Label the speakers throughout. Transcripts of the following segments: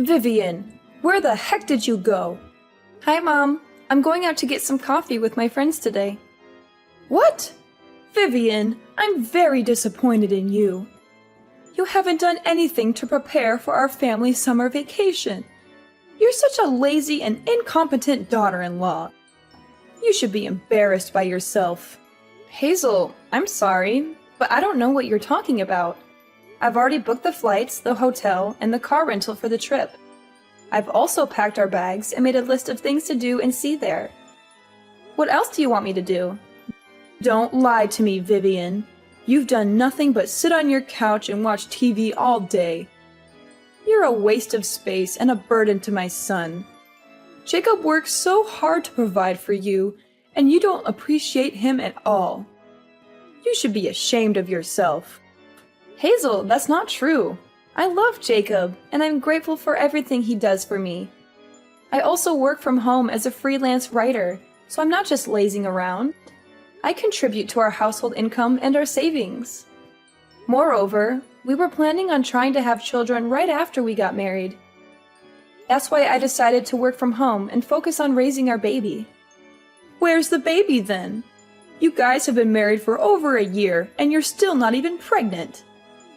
Speaker 1: Vivian, where the heck did you go? Hi, Mom. I'm going out to get some coffee with my friends today. What? Vivian, I'm very disappointed in you. You haven't done anything to prepare for our family summer vacation. You're such a lazy and incompetent daughter-in-law. You should be embarrassed by yourself. Hazel, I'm sorry, but I don't know what you're talking about. I've already booked the flights, the hotel, and the car rental for the trip. I've also packed our bags and made a list of things to do and see there. What else do you want me to do? Don't lie to me, Vivian. You've done nothing but sit on your couch and watch TV all day. You're a waste of space and a burden to my son. Jacob works so hard to provide for you, and you don't appreciate him at all. You should be ashamed of yourself. Hazel, that's not true. I love Jacob, and I'm grateful for everything he does for me. I also work from home as a freelance writer, so I'm not just lazing around. I contribute to our household income and our savings. Moreover, we were planning on trying to have children right after we got married. That's why I decided to work from home and focus on raising our baby. Where's the baby then? You guys have been married for over a year, and you're still not even pregnant.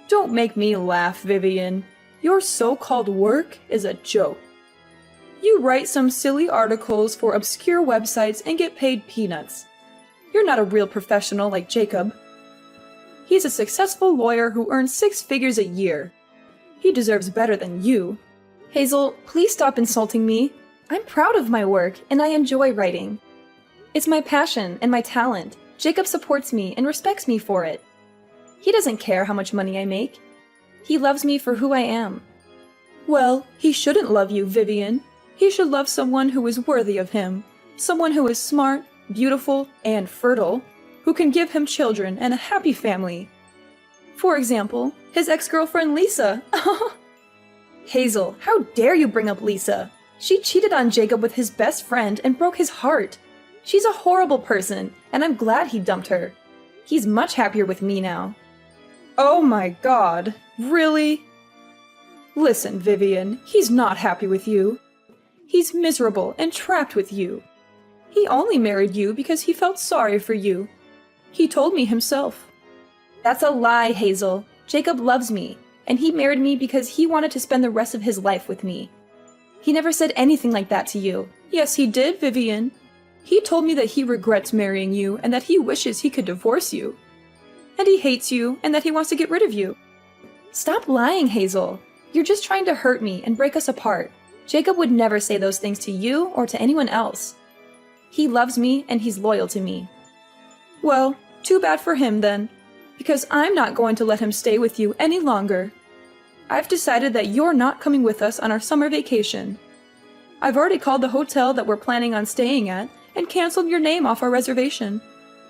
Speaker 1: Don't make me laugh, Vivian. Your so-called work is a joke. You write some silly articles for obscure websites and get paid peanuts. You're not a real professional like Jacob. He's a successful lawyer who earns 6 figures a year. He deserves better than you. Hazel, please stop insulting me. I'm proud of my work, and I enjoy writing. It's my passion and my talent. Jacob supports me and respects me for it. He doesn't care how much money I make. He loves me for who I am. Well, he shouldn't love you, Vivian. He should love someone who is worthy of him. Someone who is smart, beautiful, and fertile, who can give him children and a happy family. For example, his ex-girlfriend Lisa. Hazel, how dare you bring up Lisa? She cheated on Jacob with his best friend and broke his heart. She's a horrible person, and I'm glad he dumped her. He's much happier with me now. Oh my God, really? Listen, Vivian, he's not happy with you. He's miserable and trapped with you. He only married you because he felt sorry for you. He told me himself. That's a lie, Hazel. Jacob loves me, and he married me because he wanted to spend the rest of his life with me. He never said anything like that to you. Yes, he did, Vivian. He told me that he regrets marrying you and that he wishes he could divorce you. And he hates you and that he wants to get rid of you. Stop lying, Hazel. You're just trying to hurt me and break us apart. Jacob would never say those things to you or to anyone else. He loves me and he's loyal to me. Well, too bad for him then, because I'm not going to let him stay with you any longer. I've decided that you're not coming with us on our summer vacation. I've already called the hotel that we're planning on staying at and canceled your name off our reservation.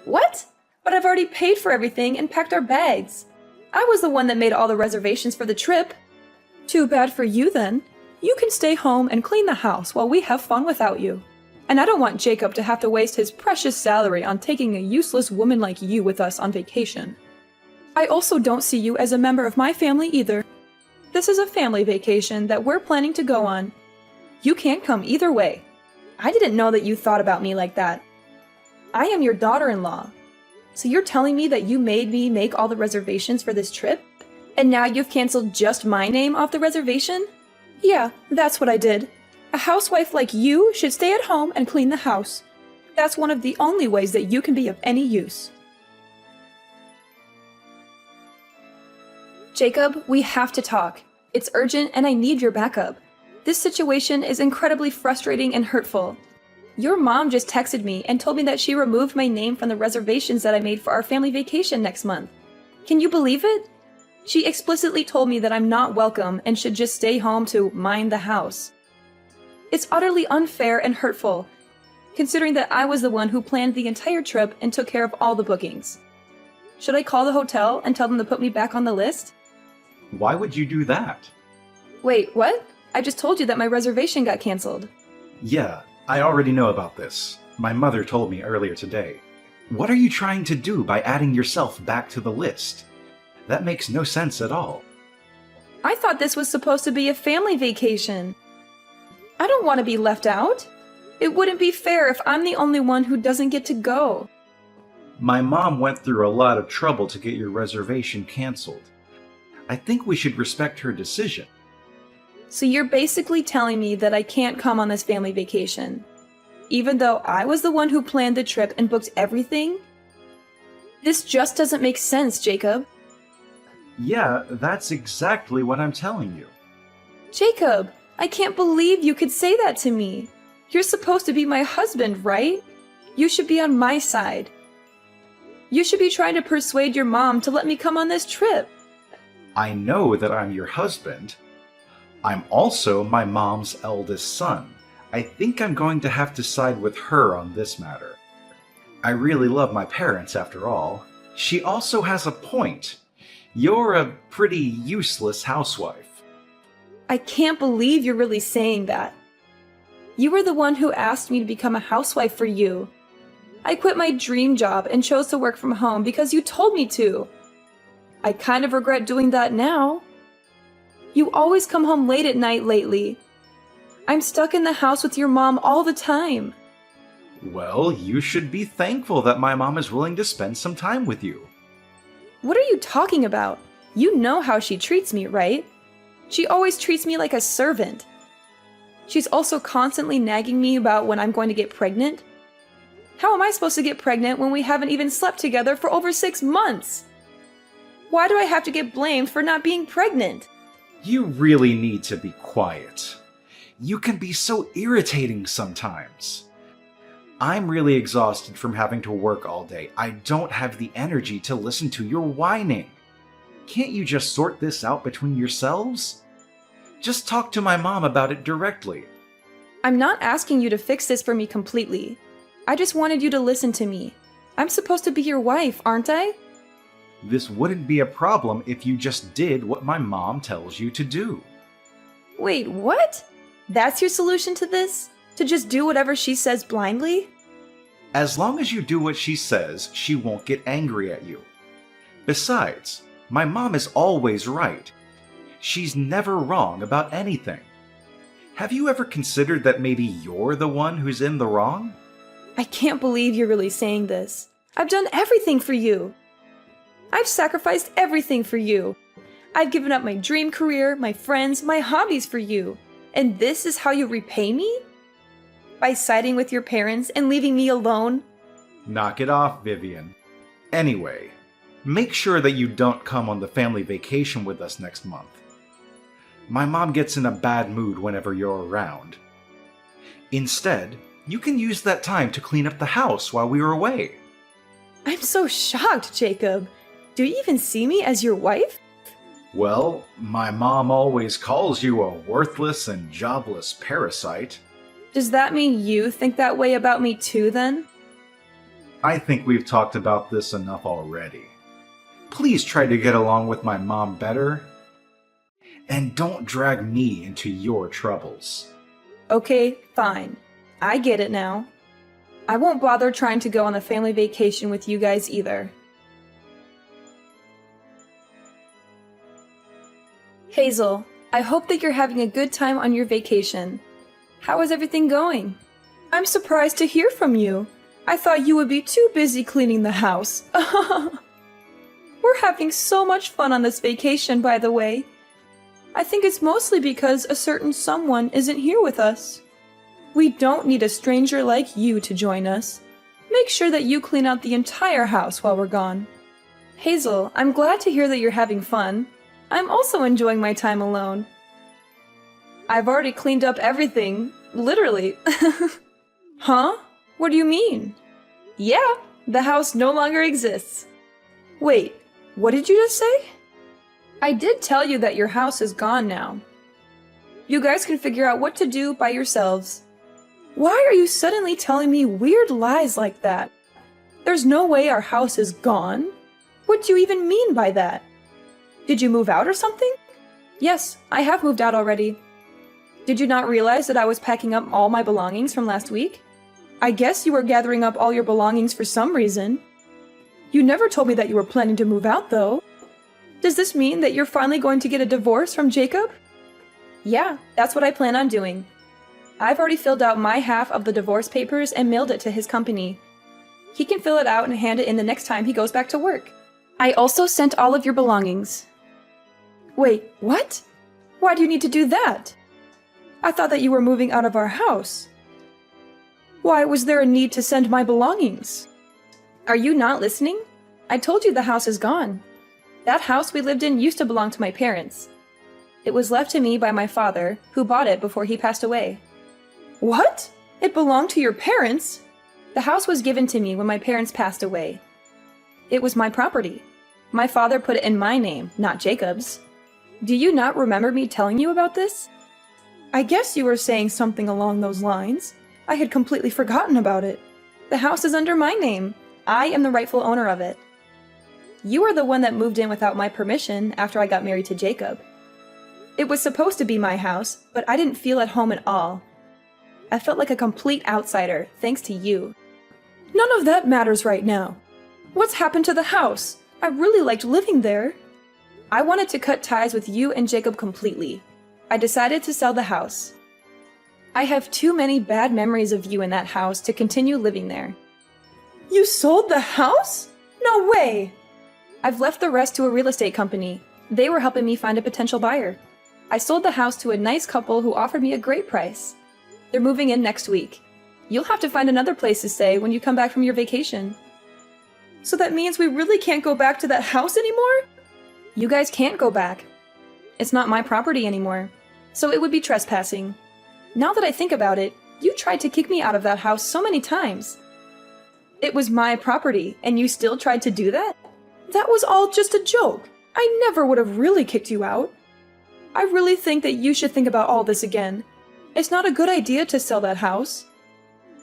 Speaker 1: What? But I've already paid for everything and packed our bags. I was the one that made all the reservations for the trip. Too bad for you then. You can stay home and clean the house while we have fun without you. And I don't want Jacob to have to waste his precious salary on taking a useless woman like you with us on vacation. I also don't see you as a member of my family either. This is a family vacation that we're planning to go on. You can't come either way. I didn't know that you thought about me like that. I am your daughter-in-law. So you're telling me that you made me make all the reservations for this trip? And now you've canceled just my name off the reservation? Yeah, that's what I did. A housewife like you should stay at home and clean the house. That's one of the only ways that you can be of any use. Jacob, we have to talk. It's urgent and I need your backup. This situation is incredibly frustrating and hurtful. Your mom just texted me and told me that she removed my name from the reservations that I made for our family vacation next month. Can you believe it? She explicitly told me that I'm not welcome and should just stay home to mind the house. It's utterly unfair and hurtful, considering that I was the one who planned the entire trip and took care of all the bookings. Should I call the hotel and tell them to put me back on the list?
Speaker 2: Why would you do that?
Speaker 1: Wait, what? I just told you that my reservation got canceled.
Speaker 2: Yeah, I already know about this. My mother told me earlier today. What are you trying to do by adding yourself back to the list? That makes no sense at all.
Speaker 1: I thought this was supposed to be a family vacation. I don't want to be left out. It wouldn't be fair if I'm the only one who doesn't get to go.
Speaker 2: My mom went through a lot of trouble to get your reservation canceled. I think we should respect her decision.
Speaker 1: So you're basically telling me that I can't come on this family vacation, even though I was the one who planned the trip and booked everything? This just doesn't make sense, Jacob.
Speaker 2: Yeah, that's exactly what I'm telling you.
Speaker 1: Jacob, I can't believe you could say that to me. You're supposed to be my husband, right? You should be on my side. You should be trying to persuade your mom to let me come on this trip.
Speaker 2: I know that I'm your husband. I'm also my mom's eldest son. I think I'm going to have to side with her on this matter. I really love my parents, after all. She also has a point. You're a pretty useless housewife.
Speaker 1: I can't believe you're really saying that. You were the one who asked me to become a housewife for you. I quit my dream job and chose to work from home because you told me to. I kind of regret doing that now. You always come home late at night lately. I'm stuck in the house with your mom all the time.
Speaker 2: Well, you should be thankful that my mom is willing to spend some time with you.
Speaker 1: What are you talking about? You know how she treats me, right? She always treats me like a servant. She's also constantly nagging me about when I'm going to get pregnant. How am I supposed to get pregnant when we haven't even slept together for over 6 months? Why do I have to get blamed for not being pregnant?
Speaker 2: You really need to be quiet. You can be so irritating sometimes. I'm really exhausted from having to work all day. I don't have the energy to listen to your whining. Can't you just sort this out between yourselves? Just talk to my mom about it directly.
Speaker 1: I'm not asking you to fix this for me completely. I just wanted you to listen to me. I'm supposed to be your wife, aren't I?
Speaker 2: This wouldn't be a problem if you just did what my mom tells you to do.
Speaker 1: Wait, what? That's your solution to this? To just do whatever she says blindly?
Speaker 2: As long as you do what she says, she won't get angry at you. Besides, my mom is always right. She's never wrong about anything. Have you ever considered that maybe you're the one who's in the wrong?
Speaker 1: I can't believe you're really saying this. I've done everything for you. I've sacrificed everything for you. I've given up my dream career, my friends, my hobbies for you. And this is how you repay me? By siding with your parents and leaving me alone?
Speaker 2: Knock it off, Vivian. Anyway, make sure that you don't come on the family vacation with us next month. My mom gets in a bad mood whenever you're around. Instead, you can use that time to clean up the house while we are away.
Speaker 1: I'm so shocked, Jacob. Do you even see me as your wife?
Speaker 2: Well, my mom always calls you a worthless and jobless parasite.
Speaker 1: Does that mean you think that way about me too, then?
Speaker 2: I think we've talked about this enough already. Please try to get along with my mom better. And don't drag me into your troubles.
Speaker 1: Okay, fine. I get it now. I won't bother trying to go on a family vacation with you guys either. Hazel, I hope that you're having a good time on your vacation. How is everything going? I'm surprised to hear from you. I thought you would be too busy cleaning the house. We're having so much fun on this vacation, by the way. I think it's mostly because a certain someone isn't here with us. We don't need a stranger like you to join us. Make sure that you clean out the entire house while we're gone. Hazel, I'm glad to hear that you're having fun. I'm also enjoying my time alone. I've already cleaned up everything, literally. Huh? What do you mean? Yeah, the house no longer exists. Wait, what did you just say? I did tell you that your house is gone now. You guys can figure out what to do by yourselves. Why are you suddenly telling me weird lies like that? There's no way our house is gone. What do you even mean by that? Did you move out or something? Yes, I have moved out already. Did you not realize that I was packing up all my belongings from last week? I guess you were gathering up all your belongings for some reason. You never told me that you were planning to move out, though. Does this mean that you're finally going to get a divorce from Jacob? Yeah, that's what I plan on doing. I've already filled out my half of the divorce papers and mailed it to his company. He can fill it out and hand it in the next time he goes back to work. I also sent all of your belongings. Wait, what? Why do you need to do that? I thought that you were moving out of our house. Why was there a need to send my belongings? Are you not listening? I told you the house is gone. That house we lived in used to belong to my parents. It was left to me by my father, who bought it before he passed away. What? It belonged to your parents? The house was given to me when my parents passed away. It was my property. My father put it in my name, not Jacob's. Do you not remember me telling you about this? I guess you were saying something along those lines. I had completely forgotten about it. The house is under my name. I am the rightful owner of it. You are the one that moved in without my permission after I got married to Jacob. It was supposed to be my house, but I didn't feel at home at all. I felt like a complete outsider, thanks to you. None of that matters right now. What's happened to the house? I really liked living there. I wanted to cut ties with you and Jacob completely. I decided to sell the house. I have too many bad memories of you in that house to continue living there. You sold the house? No way! I've left the rest to a real estate company. They were helping me find a potential buyer. I sold the house to a nice couple who offered me a great price. They're moving in next week. You'll have to find another place to stay when you come back from your vacation. So that means we really can't go back to that house anymore? You guys can't go back. It's not my property anymore, so it would be trespassing. Now that I think about it, you tried to kick me out of that house so many times. It was my property, and you still tried to do that? That was all just a joke. I never would have really kicked you out. I really think that you should think about all this again. It's not a good idea to sell that house.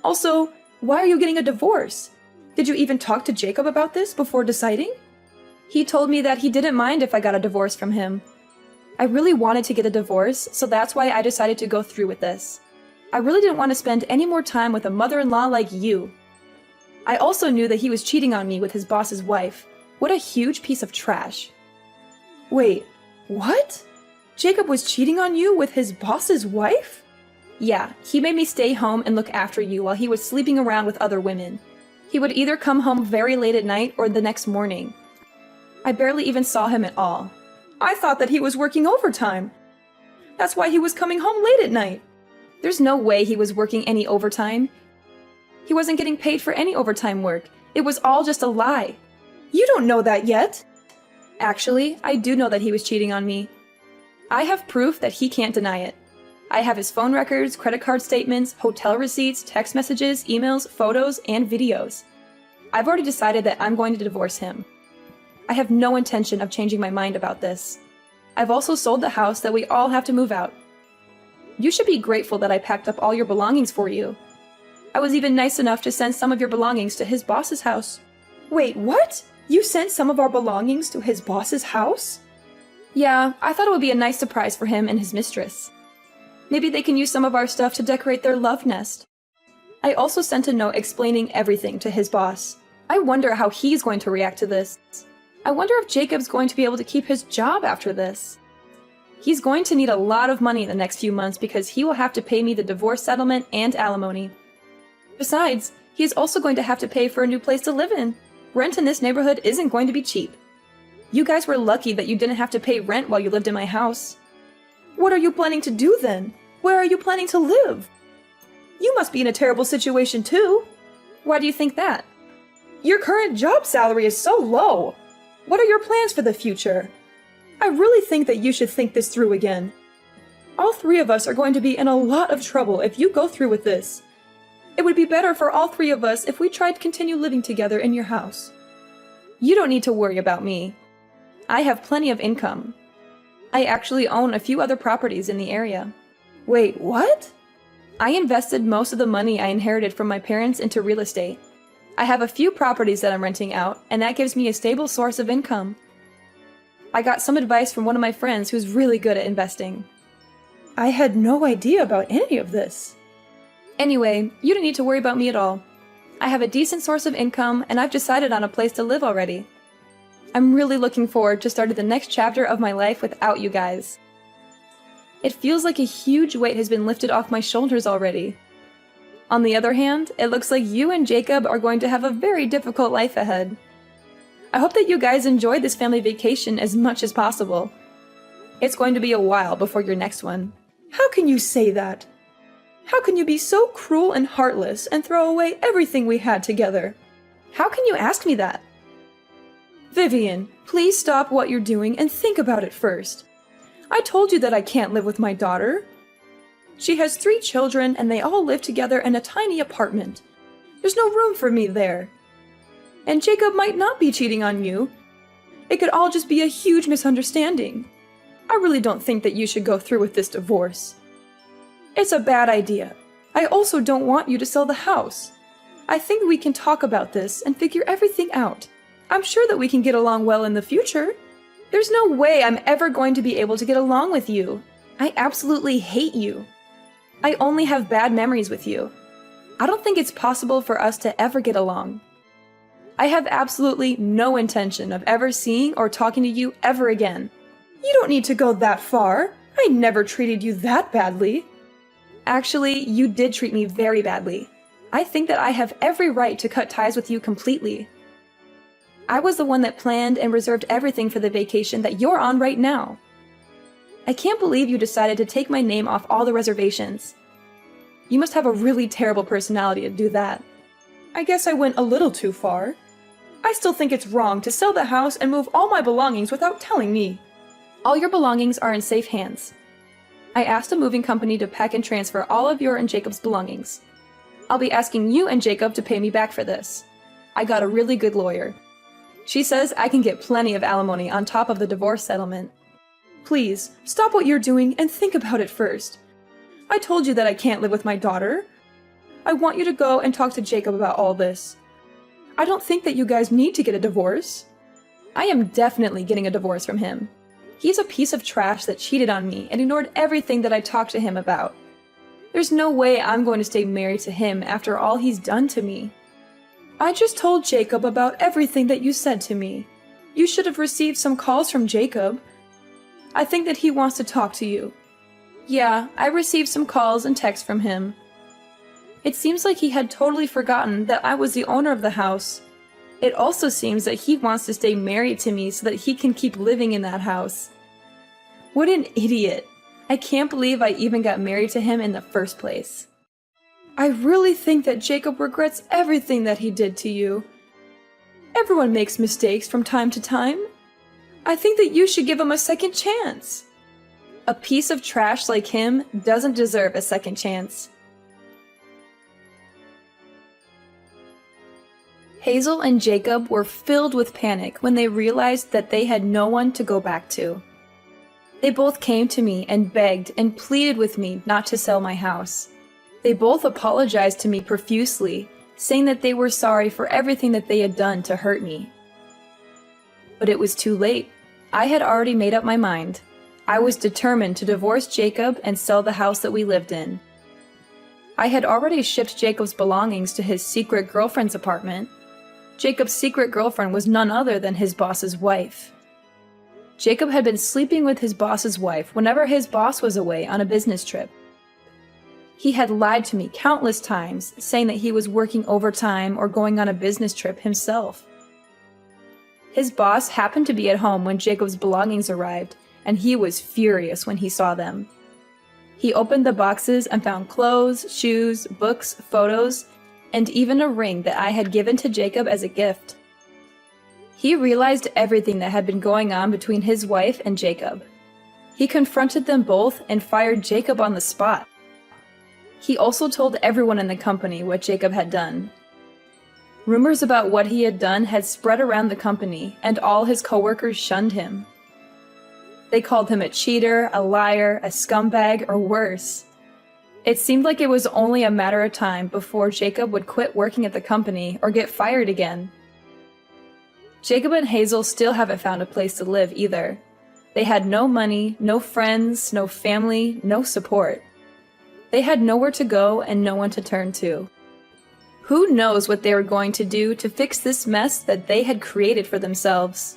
Speaker 1: Also, why are you getting a divorce? Did you even talk to Jacob about this before deciding? He told me that he didn't mind if I got a divorce from him. I really wanted to get a divorce, so that's why I decided to go through with this. I really didn't want to spend any more time with a mother-in-law like you. I also knew that he was cheating on me with his boss's wife. What a huge piece of trash. Wait, what? Jacob was cheating on you with his boss's wife? Yeah, he made me stay home and look after you while he was sleeping around with other women. He would either come home very late at night or the next morning. I barely even saw him at all. I thought that he was working overtime. That's why he was coming home late at night. There's no way he was working any overtime. He wasn't getting paid for any overtime work. It was all just a lie. You don't know that yet. Actually, I do know that he was cheating on me. I have proof that he can't deny it. I have his phone records, credit card statements, hotel receipts, text messages, emails, photos, and videos. I've already decided that I'm going to divorce him. I have no intention of changing my mind about this. I've also sold the house that we all have to move out. You should be grateful that I packed up all your belongings for you. I was even nice enough to send some of your belongings to his boss's house. Wait, what? You sent some of our belongings to his boss's house? Yeah, I thought it would be a nice surprise for him and his mistress. Maybe they can use some of our stuff to decorate their love nest. I also sent a note explaining everything to his boss. I wonder how he's going to react to this. I wonder if Jacob's going to be able to keep his job after this. He's going to need a lot of money in the next few months because he will have to pay me the divorce settlement and alimony. Besides, he is also going to have to pay for a new place to live in. Rent in this neighborhood isn't going to be cheap. You guys were lucky that you didn't have to pay rent while you lived in my house. What are you planning to do then? Where are you planning to live? You must be in a terrible situation too. Why do you think that? Your current job salary is so low. What are your plans for the future? I really think that you should think this through again. All three of us are going to be in a lot of trouble if you go through with this. It would be better for all three of us if we tried to continue living together in your house. You don't need to worry about me. I have plenty of income. I actually own a few other properties in the area. Wait, what? I invested most of the money I inherited from my parents into real estate. I have a few properties that I'm renting out, and that gives me a stable source of income. I got some advice from one of my friends who's really good at investing. I had no idea about any of this. Anyway, you don't need to worry about me at all. I have a decent source of income, and I've decided on a place to live already. I'm really looking forward to starting the next chapter of my life without you guys. It feels like a huge weight has been lifted off my shoulders already. On the other hand, it looks like you and Jacob are going to have a very difficult life ahead. I hope that you guys enjoy this family vacation as much as possible. It's going to be a while before your next one. How can you say that? How can you be so cruel and heartless and throw away everything we had together? How can you ask me that? Vivian, please stop what you're doing and think about it first. I told you that I can't live with my daughter. She has 3 children and they all live together in a tiny apartment. There's no room for me there. And Jacob might not be cheating on you. It could all just be a huge misunderstanding. I really don't think that you should go through with this divorce. It's a bad idea. I also don't want you to sell the house. I think we can talk about this and figure everything out. I'm sure that we can get along well in the future. There's no way I'm ever going to be able to get along with you. I absolutely hate you. I only have bad memories with you. I don't think it's possible for us to ever get along. I have absolutely no intention of ever seeing or talking to you ever again. You don't need to go that far. I never treated you that badly. Actually, you did treat me very badly. I think that I have every right to cut ties with you completely. I was the one that planned and reserved everything for the vacation that you're on right now. I can't believe you decided to take my name off all the reservations. You must have a really terrible personality to do that. I guess I went a little too far. I still think it's wrong to sell the house and move all my belongings without telling me. All your belongings are in safe hands. I asked a moving company to pack and transfer all of your and Jacob's belongings. I'll be asking you and Jacob to pay me back for this. I got a really good lawyer. She says I can get plenty of alimony on top of the divorce settlement. Please, stop what you're doing and think about it first. I told you that I can't live with my daughter. I want you to go and talk to Jacob about all this. I don't think that you guys need to get a divorce. I am definitely getting a divorce from him. He's a piece of trash that cheated on me and ignored everything that I talked to him about. There's no way I'm going to stay married to him after all he's done to me. I just told Jacob about everything that you said to me. You should have received some calls from Jacob. I think that he wants to talk to you. Yeah, I received some calls and texts from him. It seems like he had totally forgotten that I was the owner of the house. It also seems that he wants to stay married to me so that he can keep living in that house. What an idiot. I can't believe I even got married to him in the first place. I really think that Jacob regrets everything that he did to you. Everyone makes mistakes from time to time. I think that you should give him a second chance. A piece of trash like him doesn't deserve a second chance. Hazel and Jacob were filled with panic when they realized that they had no one to go back to. They both came to me and begged and pleaded with me not to sell my house. They both apologized to me profusely, saying that they were sorry for everything that they had done to hurt me. But it was too late. I had already made up my mind. I was determined to divorce Jacob and sell the house that we lived in. I had already shipped Jacob's belongings to his secret girlfriend's apartment. Jacob's secret girlfriend was none other than his boss's wife. Jacob had been sleeping with his boss's wife whenever his boss was away on a business trip. He had lied to me countless times, saying that he was working overtime or going on a business trip himself. His boss happened to be at home when Jacob's belongings arrived, and he was furious when he saw them. He opened the boxes and found clothes, shoes, books, photos, and even a ring that I had given to Jacob as a gift. He realized everything that had been going on between his wife and Jacob. He confronted them both and fired Jacob on the spot. He also told everyone in the company what Jacob had done. Rumors about what he had done had spread around the company, and all his coworkers shunned him. They called him a cheater, a liar, a scumbag, or worse. It seemed like it was only a matter of time before Jacob would quit working at the company or get fired again. Jacob and Hazel still haven't found a place to live either. They had no money, no friends, no family, no support. They had nowhere to go and no one to turn to. Who knows what they were going to do to fix this mess that they had created for themselves?